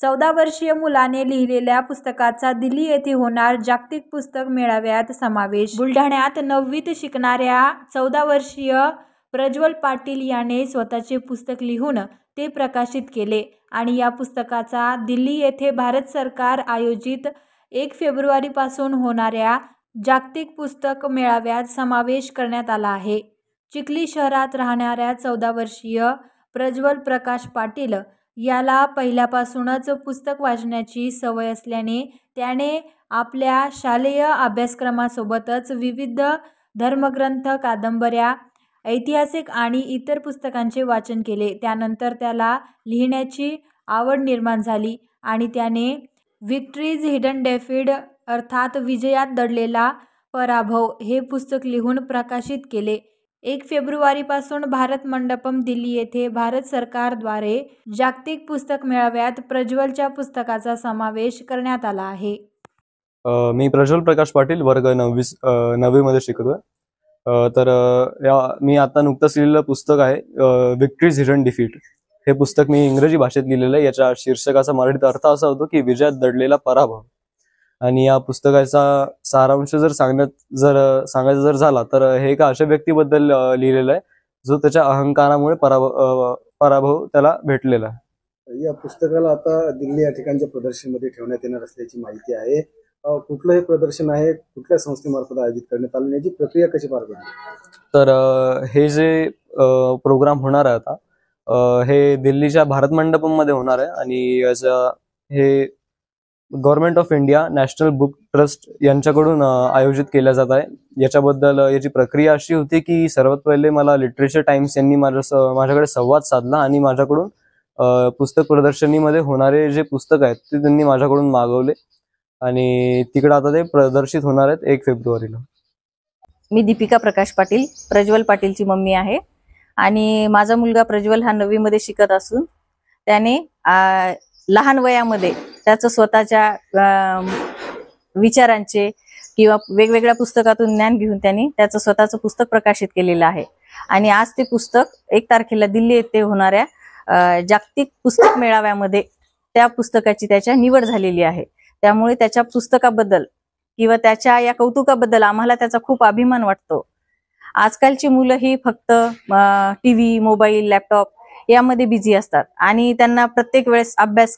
14 वर्षीय मुलाने लिहिलेल्या पुस्तकाचा दिल्ली येथे होणार जागतिक पुस्तक मेळाव्यात समावेश। बुलढाण्यात 9वीत शिकणाऱ्या 14 वर्षीय प्रज्वल पाटील याने स्वतःचे पुस्तक लिहून ते प्रकाशित केले आणि या पुस्तकाचा दिल्ली येथे भारत सरकार आयोजित 1 फेब्रुवारीपासून होणाऱ्या जागतिक पुस्तक मेळाव्यात समावेश करण्यात आला आहे। चिखली शहरात राहणाऱ्या 14 वर्षीय प्रज्वल प्रकाश पाटील याला पहिल्यापासूनच पुस्तक वाचण्याची सवय असल्याने त्याने आपल्या शालेय अभ्यासक्रमासोबतच विविध धर्मग्रंथ, कादंबऱ्या, ऐतिहासिक आणि इतर पुस्तकांचे वाचन केले। त्यानंतर त्याला लिहिण्याची आवड निर्माण झाली आणि त्याने विक्ट्रीज हिडन डिफीट अर्थात विजयात दडलेला पराभव हे पुस्तक लिहून प्रकाशित केले। 1 फेब्रुवारीपासून भारत मंडपम दिल्ली येथे भारत सरकारद्वारे जागतिक पुस्तक मेळाव्यात प्रज्वलच्या पुस्तकाचा समावेश करण्यात आला आहे। मी प्रज्वल प्रकाश पाटील, वर्ग 9वी मध्ये शिकतोय। मी आता नुकतंच लिहिलेलं पुस्तक आहे विक्ट्रीज हिडन डिफीट। हे पुस्तक मी इंग्रजी भाषेत लिहिलेलं आहे। याच्या शीर्षकाचा मराठीत अर्थ असा होतो की विजयात दडलेला पराभव। आणि या पुस्तकाचा सारांश सांगायचा जर झाला तर हे एका अशा व्यक्तीबद्दल लिहिलेलं आहे जो त्याच्या अहंकारामुळे पराभव त्याला भेटलेला आहे। या पुस्तकाला आता दिल्ली या ठिकाणच्या प्रदर्शनामध्ये ठेवण्यात येणार असल्याची माहिती आहे। कुठलं हे प्रदर्शन आहे, कुठल्या संस्थेमार्फत आयोजित करण्यात आलं, याची प्रक्रिया कशी पार पडली? तर हे जे प्रोग्राम होणार आहे आता हे दिल्लीच्या भारत मंडपम मध्ये होणार आहे आणि हे government of India national book trust यांच्याकडून आयोजित केल्या जात आहे। याच्याबद्दल याची प्रक्रिया अशी होती की सर्वात पहिले मला लिटरेचर टाइम्स यांनी माझ्याकडे संवाद साधला आणि माझ्याकडून पुस्तक प्रदर्शनीमध्ये होणारे जे पुस्तक आहेत ते त्यांनी माझ्याकडून मागवले आणि तिकडे आता ते प्रदर्शित होणार आहेत 1 फेब्रुवारीला। मी दीपिका प्रकाश पाटील, प्रज्वल पाटीलची मम्मी आहे आणि माझा मुलगा प्रज्वल हा 9वी मध्ये शिकत असून त्याने लहान वयामध्ये त्याचं स्वतःच्या विचारांचे किंवा वेगवेगळ्या पुस्तकातून ज्ञान घेऊन त्यांनी त्याचं स्वतःचं पुस्तक प्रकाशित केलेलं आहे आणि आज ते पुस्तक 1 तारखेला दिल्ली येथे होणाऱ्या जागतिक पुस्तक मेळाव्यामध्ये त्या पुस्तकाची त्याच्या निवड झालेली आहे। त्यामुळे त्याच्या पुस्तकाबद्दल किंवा त्याच्या या कौतुकाबद्दल आम्हाला त्याचा खूप अभिमान वाटतो। आजकालची मुलं ही फक्त टीव्ही, मोबाईल, लॅपटॉप यामध्ये बिझी असतात आणि त्यांना प्रत्येक वेळेस अभ्यास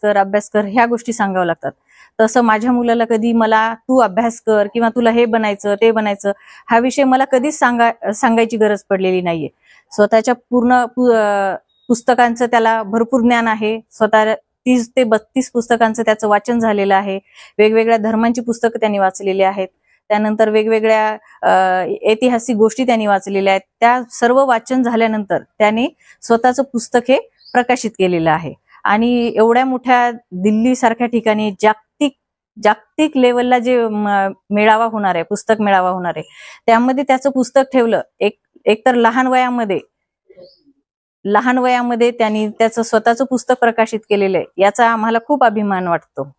कर ह्या गोष्टी सांगाव्या लागतात। तसं माझ्या मुलाला कधी मला तू अभ्यास कर किंवा तुला हे बनायचं ते बनायचं हा विषय मला कधीच सांगायची गरज पडलेली नाहीये। स्वतःच्या पूर्ण पुस्तकांचं त्याला भरपूर ज्ञान आहे। स्वतः 30 ते 32 पुस्तकांचं त्याचं वाचन झालेलं आहे। वेगवेगळ्या धर्मांची पुस्तकं त्यांनी वाचलेली आहेत। त्यानंतर वेगवेगळ्या ऐतिहासिक गोष्टी त्यांनी वाचलेल्या आहेत। त्या सर्व वाचन झाल्यानंतर त्याने स्वतःचं पुस्तक हे प्रकाशित केलेलं आहे आणि एवढ्या मोठ्या दिल्ली सारख्या ठिकाणी जागतिक लेवलला जे मेळावा होणार आहे, पुस्तक मेळावा होणार आहे, त्यामध्ये त्याचं पुस्तक ठेवलं। एकतर लहान वयामध्ये त्यांनी त्याचं स्वतःचं पुस्तक प्रकाशित केलेलं आहे, याचा आम्हाला खूप अभिमान वाटतो।